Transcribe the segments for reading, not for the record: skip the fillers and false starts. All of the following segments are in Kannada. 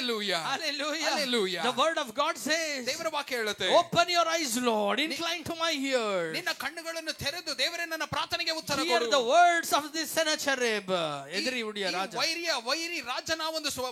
Hallelujah. Hallelujah. Hallelujah. The word of God says, ದೇವರ ವಾಕ್ಯ ಹೇಳುತ್ತೆ, open your eyes, Lord, incline to my ears. ನಿನ್ನ ಕಣ್ಣುಗಳನ್ನು ತೆರೆದು ದೇವರೇ ನನ್ನ ಪ್ರಾರ್ಥನೆಗೆ ಉತ್ತರ Hear ಕೊಡು. the words of this Sennacherib. ಎದುರಿ Wodeyar ರಾಜ. ವೈರಿ ರಾಜನ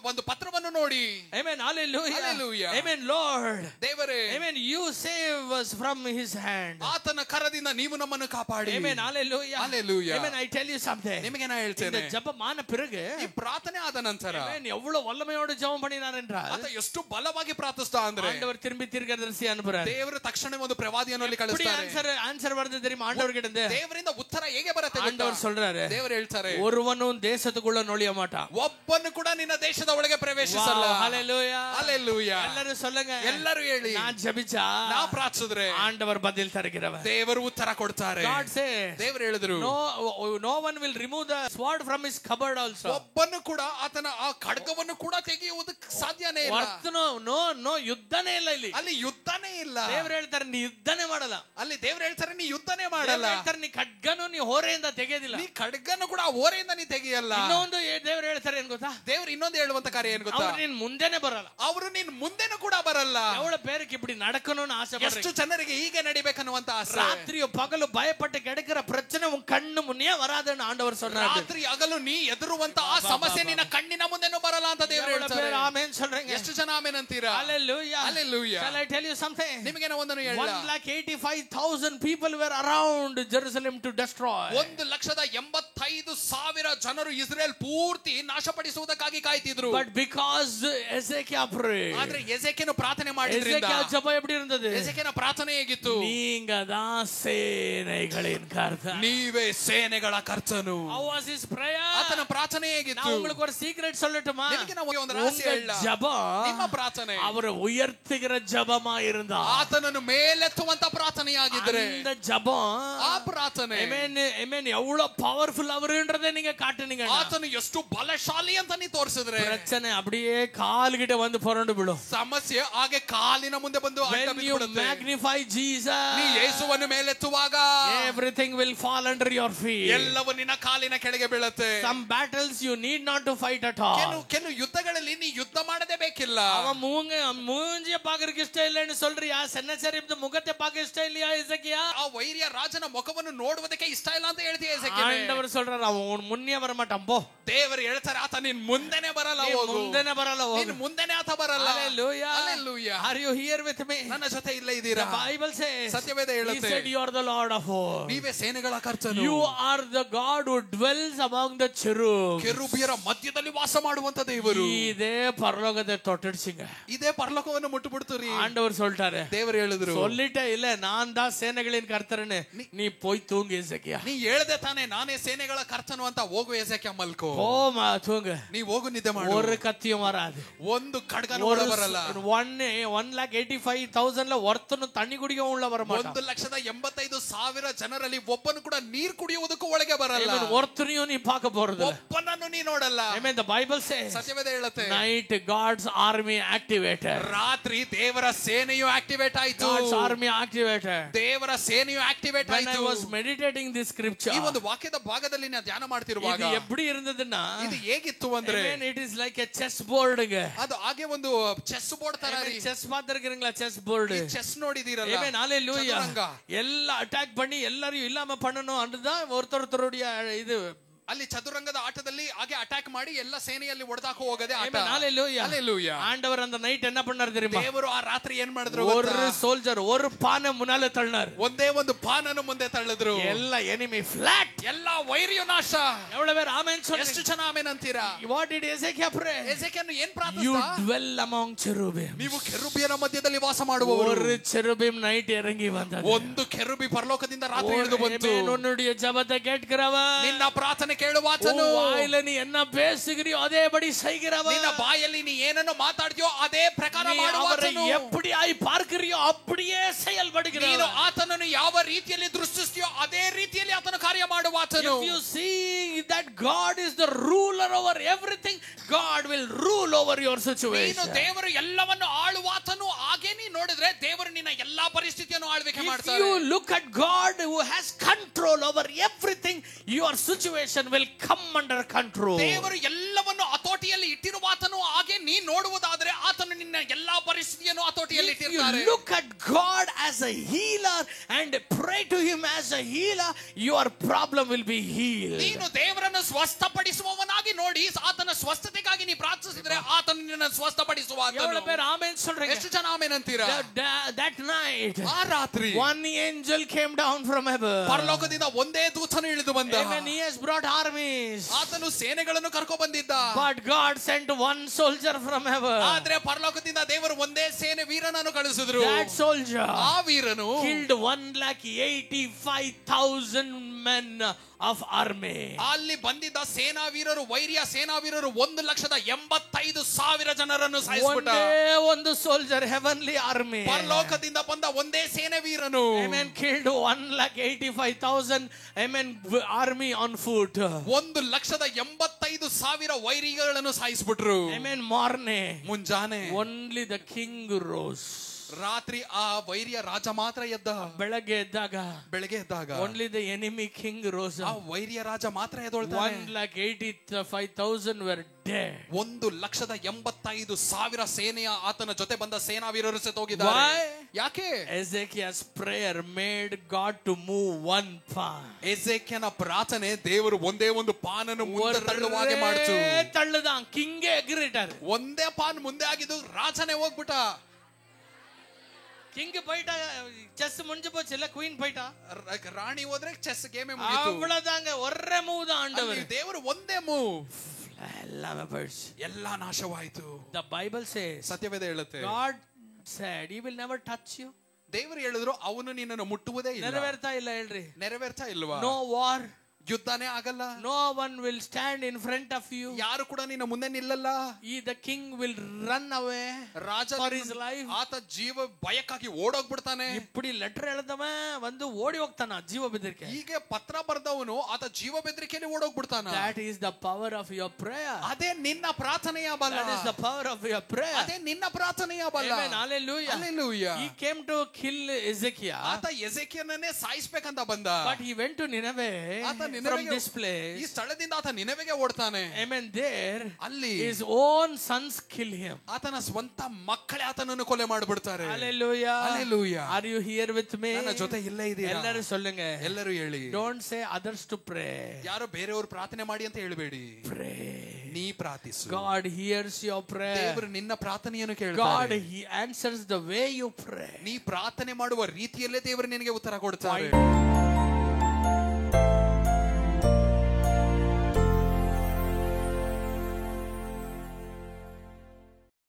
ಒಂದು ಪತ್ರವನ್ನು ನೋಡಿ. Amen. Hallelujah. Hallelujah. Amen, Lord. ದೇವರೇ, Amen. You save us from his hand. ಆತನ ಕರದಿಂದ ನೀವು ನಮ್ಮನ್ನು ಕಾಪಾಡಿ. Amen. Hallelujah. Hallelujah. Amen. I tell you something. ನಿಮಗೆ ನಾನು ಹೇಳ್ತೇನೆ, இந்த ஜெபமான பிறகு ಈ ಪ್ರಾರ್ಥನೆ ಆದ ನಂತರ Amen, எவ்வளவு வல்லமையோடு ஜெபம் பண்ணினார் என்றால், ಆತ ಎಷ್ಟು ಬಲವಾಗಿ ಪ್ರಾರ್ಥಿಸ್ತಾ ಅಂದ್ರೆ ஆண்டவர் திரும்பி தீர்க்கதரிசி அனுப்புறார். ದೇವರು ತಕ್ಷಣ ಒಂದು ಪ್ರವಾದಿಯನ್ನು ಅಲ್ಲಿ ಕಳಿಸ್ತಾರೆ. ಆನ್ಸರ್ வருது தெரியுமா ஆண்டவர் கிட்ட இருந்து? ದೇವರಿಂದ ಉತ್ತರ ಹೇಗೆ ಬರುತ್ತೆ? ஆண்டவர் சொல்றாரு, ದೇವರು ಹೇಳ್ತಾರೆ, ஒருவனும் தேசத்துக்குள்ள நுழைய மாட்டான். ಒಬ್ಬನು ಕೂಡ ನಿನ್ನ ದೇಶದ ಒಳಗೆ ಪ್ರವೇಶಿಸಲ್ಲ. Hallelujah. Hallelujah. ಎಲ್ಲರೂ சொல்லுங்க, ಎಲ್ಲರೂ ಹೇಳಿ, நான் ஜெபிச்சா ನಾ ಪ್ರಾರ್ಥಿಸಿದ್ರೆ ஆண்டவர் பதில் தருகிறவர். ದೇವರು ಉತ್ತರ ಕೊಡ್ತಾರೆ. God says, ದೇವರು ಹೇಳಿದ್ರು, no one will remove the sword from his cupboard also. ಒಬ್ಬನು ಕೂಡ ಆತನ ಆ ಖಡ್ಗವನ್ನು ಕೂಡ ತೆಗೆಯುವುದಕ್ಕೆ ಸಾಧ್ಯನೇ ಇಲ್ಲ. ನೋ ಯುದ್ಧನೇ ಇಲ್ಲ ಇಲ್ಲಿ. ಅಲ್ಲಿ ಯುದ್ಧನೇ ಇಲ್ಲ. ದೇವರು ಹೇಳ್ತಾರೆ, ನೀ ಯುದ್ಧನೇ ಮಾಡಲ್ಲ. ಅಲ್ಲಿ ದೇವರು ಹೇಳ್ತಾರೆ, ನೀ ಯುದ್ಧನೇ ಮಾಡಲ್ಲ. ಹೇಳ್ತಾರೆ, ನೀ ಖಡ್ಗನು ನೀ ಹೋರೆಯಿಂದ ತೆಗೆಯೋದಿಲ್ಲ. ನೀ ಖಡ್ಗನು ಕೂಡ ಹೋರೆಯಿಂದ ನೀ ತೆಗೆಯಲ್ಲ. ಇನ್ನೊಂದು ದೇವರು ಹೇಳ್ತಾರೆ ಏನ್ ಗೊತ್ತಾ? ದೇವರು ಇನ್ನೊಂದು ಹೇಳುವಂತ ಕಾರ್ಯ ಏನ್ ಗೊತ್ತಾ? ನೀನ್ ಮುಂದೆನೆ ಬರಲ್ಲ. ಅವರು ನಿನ್ ಮುಂದೆನೂ ಕೂಡ ಬರಲ್ಲ. ಅವಳ பேருக்கு இப்படி நடக்கணும்னு ஆசை. ಎಷ್ಟು ಜನರಿಗೆ ಹೀಗೆ ನಡಿಬೇಕನ್ನುವಂತ ಆಸೆ. ராத்திரியோ பகலோ பயப்பட்டு கிடக்கிற பிரச்சனை உன் கண்ணு முன்னே வராதுன்னு ஆண்டவர் சொன்னார். ರಾತ್ರಿ ಹಗಲು ನೀ ಎದುರುವಂತ ಆ ಸಮಸ್ಯೆ ನಿನ್ನ ಕಣ್ಣಿನ ಮುಂದೆನೂ ಬರಲ್ಲ ಅಂತ ದೇವರು ಹೇಳ್ತಾರೆ. ಆಮೆನ್ சொல்றீங்க? ಎಷ್ಟು ಜನ ಆಮೆನ್ ಅಂತೀರಾ? Hallelujah. Hallelujah. Shall I tell you something? ನಿಮಗೆ ನಾನು ಒಂದನ್ನು ಹೇಳಲ್ಲ. 1,85,000 people were around Jerusalem to destroy. 1,85,000 ಜನರು ಇಸ್ರೇಲ್ ಪೂರ್ತಿ ನಾಶಪಡಿಸುವುದಕ್ಕಾಗಿ ಕಾಯ್ತಿದ್ರು. But because Hezekiah prayed, ಆದ್ರೆ ಎಸೆಕೇನು ಪ್ರಾರ್ಥನೆ ಮಾಡಿದ್ರಿಂದ, Hezekiah ಜಪ எப்படி இருந்தது? ಎಸೆಕೇನ ಪ್ರಾರ್ಥನೆ ಹೇಗಿತ್ತು? நீங்க தான் சேனைகளின் கர்த்தர். ನೀವೇ ಸೇನೆಗಳ ಕರ್ತನು. How was his prayer? ಆತನ ಪ್ರಾರ್ಥನೆ ಹೇಗಿತ್ತು? நான் உங்களுக்கு ஒரு சீக்ரெட் சொல்லட்டுமா? ನಿಮಗೆ ನಾವು ಒಂದು ರಹಸ್ಯ ಹೇಳಲ್ಲ. ஜபம் ನಿಮ್ಮ ಪ್ರಾರ್ಥನೆ அவரை உயர்த்துகிற ஜபமா இருந்தா, ಆತನನ್ನು ಮೇಲೆತ್ತುವಂತ ಪ್ರಾರ್ಥನೆಯಾಗಿದ್ರೆ, அந்த ஜபம், ಆ ಪ್ರಾರ್ಥನೆ, ಆಮೆನ್, எவ்வளவு பவர்ஃபுல் அவருன்றதை நீங்க காட்டுனீங்க. ಆತನು ಎಷ್ಟು ಬಲಶಾಲಿ ಅಂತ ನೀ ತೋರಿಸಿದ್ರೆ, பிரச்சனை அப்படியே கால்கிட்ட வந்து புரண்டு ಬಿடும். ಸಮಸ್ಯೆ ಹಾಗೆ ಕಾಲಿನ ಮುಂದೆ ಬಂದು ಅಡ್ಡ ಬಿದ್ದುಬಿಡುತ್ತೆ. Magnify Jesus, ನೀ ಯೇಸುವನ್ನು ಮೇಲೆತ್ತುವಾಗ everything will fall under your feet. ಎಲ್ಲವೂ ನಿನ್ನ ಕಾಲಿನ ಕೆಳಗೆ ಬೀಳುತ್ತೆ. Some battles you need not to fight at all. ಕೆಲವು ಯುದ್ಧಗಳಲ್ಲಿ ನೀ ಯುದ್ಧ ಮಾಡದೇ ಬೇಕಿಲ್ಲ. ಅವ ಮೂಂಜಿಯ ಪಾಕರಿಗೆ ಇಷ್ಟ ಇಲ್ಲ ಎಂದು சொல்றியா? ಸೆನ್ನಚರಿಬ್ದ ಮುಖತೆ ಪಾಕ ಇಷ್ಟ இல்லையா ಎಸೆಕಿಯಾ? ಆ ವೈರಿಯ ರಾಜನ ಮುಖವನ್ನು ನೋಡುವುದಕ್ಕೆ ಇಷ್ಟ ಇಲ್ಲ ಅಂತ ಹೇಳ್ತೀಯ ಎಸೆಕಿಯಾ? ಆಂಡವರು சொல்றார், ಅವನು ಮುನ್ನೆ ಬರ ಮಾಟಾಂ ಪೋ. ದೇವರು ಹೇಳ್ತಾರೆ, ಆತ ನಿನ್ನ ಮುಂದೆನೇ ಬರಲ್ಲ, ಹೋಗು. ಮುಂದೆನೇ ಬರಲ್ಲ, ಹೋಗು. ನಿನ್ನ ಮುಂದೆನೇ ಆತ ಬರಲ್ಲ. Hallelujah. Hallelujah. Are you here with me? ನನ್ನ ಜೊತೆ ಇಲ್ಲ ಇದ್ದೀರಾ? The Bible says, ಸತ್ಯವೇದ ಹೇಳುತ್ತೆ, He said, you are the Lord of hosts. ನೀವೇ ಸೇನೆಗಳ ಕರ್ತನು. You are the God who dwells among the cherubs. ಕೆರೂಬಿಯರ ಮಧ್ಯದಲ್ಲಿ ವಾಸ ಮಾಡುವಂತ ದೇವರು. ಇದೇ ಪರಲೋಕದ ತೊಟ್ಟಿಡ್ಸಿಂಗ, ಇದೇ ಪರಲೋಕವನ್ನು ಮುಟ್ಟುಬಿಡ್ತೀರಿ. ಆಂಡವರು சொல்றாரு, ದೇವರು ಹೇಳಿದ್ರು, சொல்லிட்டே இல்ல, நான் தான் சேனைகளின் கர்த்தர்னு, நீ போய் தூங்கு எசேக்கியா. ನೀ ಹೇಳ್ದೆ ತಾನೆ ನಾನೇ ಸೇನೆಗಳ ಕರ್ತನು ಅಂತ. ಹೋಗು ಎಸೇಕಿಯಾ, ಮಲ್ಕೋ, போமா தூங்கு. ನೀ ಹೋಗು, ನಿದ್ದೆ ಮಾಡು. ஒரு கத்தியும் வராது, ಒಂದು ಖಡ್ಗನೂ ಬರಲ್ಲ. 1,85,000 ஒருத்தನು தண்ணி குடிக்கவும் உள்ள வர மாட்டான். 1,85,000 ಜನರಲ್ಲಿ ಒಬ್ಬನು ಕೂಡ ನೀರು ಕುಡಿಯುವುದಕ್ಕೂ ಒಳಗೆ ಬರಲ್ಲ. ஒருத்தனையும் ನೀ பார்க்க போறது, ಒಬ್ಬನನ್ನು ನೀ ನೋಡಲ್ಲ. Amen. The Bible says, ಸತ್ಯವೇದ ಹೇಳುತ್ತೆ, night God's army activated. ರಾತ್ರಿ ದೇವರ ಸೇನೆಯು ಆಕ್ಟಿವೇಟ್ ಆಯಿತು. God's army activated. ದೇವರ ಸೇನೆಯು ಆಕ್ಟಿವೇಟ್ When ಆಯಿತು. I was meditating this scripture, ಈ ಒಂದು ವಾಕ್ಯದ ಭಾಗದಲ್ಲಿ ನಾನು ಧ್ಯಾನ ಮಾಡ್ತಿರುವಾಗ ಇದು எப்படி இருந்ததுன்னா, ಇದು ಹೇಗಿತ್ತು ಅಂದ್ರೆ, it is like a chess board. ಅದು ಹಾಗೆ ಒಂದು ಚೆಸ್ ಬೋರ್ಡ್ ತರ. ಚೆಸ್ பார்த்திருக்கீங்களா? ಚೆಸ್ ಬೋರ್ಡ್, ಚೆಸ್ ನೋಡಿದೀರಲ್ಲ? Amen. Hallelujah. ಎಲ್ಲ ಅಟ್ಯಾಕ್ பண்ணி எல்லாரையும் இல்லாம பண்ணணும் அதுதான் ஒருத்தருடைய இது. ಅಲ್ಲಿ ಚದುರಂಗದ ಆಟದಲ್ಲಿ ಹಾಗೆ ಅಟ್ಯಾಕ್ ಮಾಡಿ ಎಲ್ಲ ಸೇನೆಯಲ್ಲಿ ಒಡೆದಾಕ ಹೋಗದೆ ಆಟ. Hallelujah. ஆண்டவர் அந்த ನೈಟ್ என்ன பண்ணாரு தெரியுமா? ದೇವರು ಆ ರಾತ್ರಿ ಏನ್ ಮಾಡಿದ್ರು? ஒரு ಸೋಲ್ಜರ್ ஒரு ಪಾನ ಮುನಾಲೆ ತಳ್ಳನಾರು. ಒಂದೇ ಒಂದು ಪಾನನ್ನು ಮುಂದೆ ತಳ್ಳಿದ್ರು. ಎಲ್ಲ ಎನಿಮಿ ಫ್ಲಾಟ್, ಎಲ್ಲ ವೈರಿಯು ನಾಶ. ಎவ்வளவு பேர் ಆಮೆನ್ சொல்றீங்க? ಎಷ್ಟು ಜನ ಆಮೆನ್ ಅಂತೀರಾ? What did Hezekiah pray? ಎಸೆಕಿಯನು ಏನ್ ಪ್ರಾರ್ಥಿಸಿದ? You dwell among cherubim. ನೀವು ಕೆರೂಬಿಯರ ಮಧ್ಯದಲ್ಲಿ ವಾಸ ಮಾಡುವವರು. ஒரு cherubim ನೈಟ್ ಇರಂಗಿ ಬಂದது. ಒಂದು ಕೆರೂಬಿ ಪರಲೋಕದಿಂದ ರಾತ್ರಿ ಇಳಿದು ಬಂತು. உன்னுடைய ஜெபத்தை கேட்கிறவர், ನಿನ್ನ ಪ್ರಾರ್ಥನೆ ಕೇಳುವಾತನು. வாயில நீ என்ன பேசுகிறியோ அதேபடி செய்கிறவர். ನಿನ್ನ ಬಾಯಲ್ಲಿ ನೀ ಏನನ್ನು ಮಾತಾಡ್ತೀಯೋ ಅದೇ ಪ್ರಕಾರ ಮಾಡುವಾತನು. எப்படியாய் பார்க்கிறிಯೋ அப்படியே செயல்படுகிறவர். ನೀನು ಆತನನ್ನು ಯಾವ ರೀತಿಯಲ್ಲಿ ದೃಷ್ಟಿಸ್ತೀಯೋ ಅದೇ ರೀತಿಯಲ್ಲಿ ಆತನ ಕಾರ್ಯ ಮಾಡುವಾತನು. If you see that God is the ruler over everything, God will rule over your situation. ನೀನು ದೇವರು ಎಲ್ಲವನ್ನು ಆಳುವಾತನು. ಹಾಗೆ ನೀ ನೋಡಿದ್ರೆ ದೇವರು ನಿನ್ನ ಎಲ್ಲಾ ಪರಿಸ್ಥಿತಿಯನ್ನು ಆಳ್ವಿಕೆ ಮಾಡ್ತಾನೆ. If you look at God who has control over everything, your situation will come under control. ದೇವರು ಎಲ್ಲವನ್ನು ಹತೋಟಿಯಲ್ಲಿ ಇಟ್ಟಿರುವಾತನು. ಹಾಗೆ ನೀನ್ ನೋಡುವುದಾದ್ರೆ ಆತನು ನಿನ್ನ ಎಲ್ಲಾ ಪರಿಸ್ಥಿತಿಯನ್ನು ಹತೋಟಿಯಲ್ಲಿ If you ಇಟ್ಟಿರ್ತಾರೆ. look at God as a healer and pray to him as a healer, your problem will be healed. ನೀನು ದೇವರನ್ನು ಸ್ವಸ್ಥಪಡಿಸುವವನಾಗಿ ನೋಡಿ ಆತನ ಸ್ವಸ್ಥತೆಗಾಗಿ ನೀ ಪ್ರಾರ್ಥಿಸಿದ್ರೆ ಆತನು ನಿನ್ನನ್ನು ಸ್ವಸ್ಥಪಡಿಸುವಾತನು. எவ்வளவு பேர் ஆமென் சொல்றீங்க? ಎಷ್ಟು ಜನ ಆಮೆನ್ ಅಂತೀರಾ? That night, ಆ ರಾತ್ರಿ one angel came down from heaven. ಪರಲೋಕದಿಂದ ಒಂದೇ ದೂತನು ಇಳಿದು ಬಂದ. Amen. He has brought armies. ಆತನು ಸೇನೆಗಳನ್ನು ಕರ್ಕೊ ಬಂದಿದ್ದ. But God sent one soldier from heaven. ಆದ್ರೆ ಪರಲೋಕದಿಂದ ದೇವರು ಒಂದೇ ಸೇನೆ ವೀರನನ್ನು ಕಳಿಸಿದ್ರು. That soldier ಆ ವೀರನು killed 1,85,000 men of army. ಅಲ್ಲಿ ಬಂದಿದ್ದ ಸೇನಾ ವೀರರು, ವೈರಿಯ ಸೇನಾ ವೀರರು 1,85,000 ಜನರನ್ನು ಸಾಯಿಸಿಬಿಟ್ಟ. ಒಂದೇ ಒಂದು soldier, heavenly army. ಪರಲೋಕದಿಂದ ಬಂದ ಒಂದೇ ಸೇನೆ ವೀರನು, Amen, killed 1,85,000 amen army on foot. 1,85,000 ವೈರಿಗಳನ್ನು ಸಾಯಿಸಿಬಿಟ್ರು. Amen. Morning, ಮುಂಜಾನೆ only the king rose. ರಾತ್ರಿ ಆ ವೈರಿಯ ರಾಜ ಮಾತ್ರ ಎದ್ದ. ಬೆಳಗ್ಗೆ ಎದ್ದಾಗ only the enemy king rose. ಆ ವೈರಿಯ ರಾಜ ಮಾತ್ರ ಎದ್ದೊಳ್ತಾನೆ. 1,85,000 were dead. 1,85,000 ಸೇನೆಯ ಆತನ ಜೊತೆ ಬಂದ ಸೇನಾ ವೀರರು ಸತ್ತೋಗಿದ್ದಾರೆ. ಯಾಕೆ? Ezekiel's prayer made God to move one pawn. ಎಜೆಕ್ಯನ ಪ್ರಾರ್ಥನೆ ದೇವರು ಒಂದೇ ಒಂದು ಪಾನನ್ನು ಮುಂದೆ ತಳ್ಳುವಾಗೆ ಮಾಡಿತು. ತಳ್ಳದ ಕಿಂಗೆ ಎಗ್ರಿಟಾರೆ. ಒಂದೇ ಪಾನ್ ಮುಂದೆ ಆಗಿದ್ದು ರಾಜನೇ ಹೋಗ್ಬಿಟ್ಟ. ಕಿಂಗ್ ಬೈಟ ಚೆಸ್ ಮುಂಜೆ போச்சுல ಕ್ವೀನ್ ಬೈಟ. ರಾಣಿ ಹೋದ್ರೆ ಚೆಸ್ ಗೇಮ್ ಮುಗಿತು. ಅவ்வளவுதாங்க ஒரே மூவ் தான் ஆண்டவர். ದೇವರು ಒಂದೇ ಮೂವ್, ಎಲ್ಲ ನಾಶವಾಯಿತು. The Bible says, ಸತ್ಯವೇದ ಹೇಳುತ್ತೆ, God said he will never touch you. ದೇವರು ಹೇಳಿದ್ರು ಅವನು ನಿನ್ನನ್ನು ಮುಟ್ಟುವುದೇ ಇಲ್ಲ. ನೆರವೇರ್ತಾ ಇಲ್ಲ ಹೇಳ್ರಿ. ನೆರವೇರ್ತಾ ಇಲ್ವಾ? No war. ಯುದ್ಧನೇ ಆಗಲ್ಲ. No one will stand in front of you. ಯಾರು ಕೂಡ ನಿನ್ನ ಮುಂದೆ ನಿಲ್ಲಲ್ಲ. The king will run away. Raja for his life. ಆತ ಜೀವ ಭಯಕ್ಕಾಗಿ ಓಡೋಗ್ಬಿಡ್ತಾನೆ. ಇಪ್ಪಡಿ ಲೆಟರ್ ಹೇಳ್ದವ ಒಂದು ಓಡಿ ಹೋಗ್ತಾನ ಜೀವ ಬೆದರಿಕೆ. ಹೀಗೆ ಪತ್ರ ಬರೆದವನು ಆತ ಜೀವ ಬೆದರಿಕೆಯಲ್ಲಿ ಓಡೋಗ್ಬಿಡ್ತಾನ. That is the power of your prayer. ಅದೇ ನಿನ್ನ ಪ್ರಾರ್ಥನೆಯ ಬಲ. That is the power of your prayer. ಅದೇ ನಿನ್ನ ಪ್ರಾರ್ಥನೆಯ ಬಲ. Amen. Hallelujah. Hallelujah. He came to kill Ezekiel. ಆತ ಎಜೆಕಿಯನನ್ನೇ ಸಾಯಿಸಬೇಕಂತ ಬಂದ. But he went to Nineveh. From this place. ಈ ಸ್ಥಳದಿಂದ ಆತ ನಿನೆವೆಗೆ ಓಡ್ತಾನೆ. Amen. There ಅಲ್ಲಿ his own sons kill him. ಆತನ ಸ್ವಂತ ಮಕ್ಕಳೇ ಆತನನ್ನು ಕೊಲೆ ಮಾಡಿಬಿಡ್ತಾರೆ. Hallelujah. Hallelujah. Are you here with me? ನನ್ನ ಜೊತೆ ಇಲ್ಲೇ ಇದೀರಾ? ಎಲ್ಲರೂ சொல்லுங்க. ಎಲ್ಲರೂ ಹೇಳಿ. Don't say others to pray. ಯಾರು ಬೇರೆಯವರು ಪ್ರಾರ್ಥನೆ ಮಾಡಿ ಅಂತ ಹೇಳಬೇಡಿ. Pray. ನೀ ಪ್ರಾರ್ಥಿಸು. God hears your prayer. ದೇವರು ನಿನ್ನ ಪ್ರಾರ್ಥನೆಯನ್ನು ಕೇಳ್ತಾನೆ. God he answers the way you pray. ನೀ ಪ್ರಾರ್ಥನೆ ಮಾಡುವ ರೀತಿಯಲ್ಲೇ ದೇವರು ನಿನಗೆ ಉತ್ತರ ಕೊಡ್ತಾನೆ.